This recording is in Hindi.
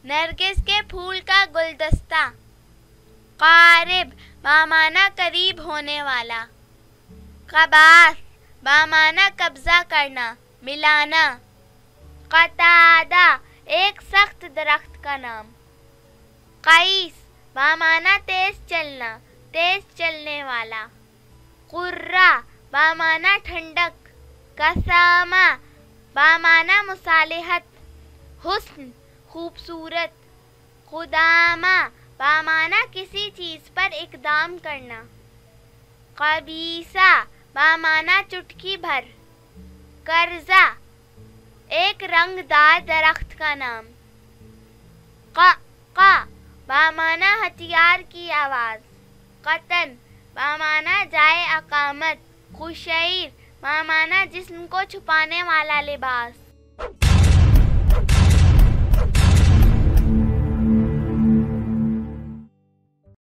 नरगिस के फूल का गुलदस्ता। कारिब बामाना करीब होने वाला। कबास बामाना कब्जा करना, मिलाना। कतादा एक सख्त दरख्त का नाम। कईस बामाना तेज चलना, तेज चलने वाला। कुर्रा बामाना ठंडक। कसामा बामाना मुसालिहत, हुस्न खूबसूरत। खुदामा बामाना किसी चीज पर इकदाम करना। कबीसा बामाना चुटकी भर। कर्जा एक रंगदार दरख्त का नाम। क़ा बामाना हथियार की आवाज। कतन बामाना जाए अकामत। खुशैर बामाना जिस्म को छुपाने वाला लिबास।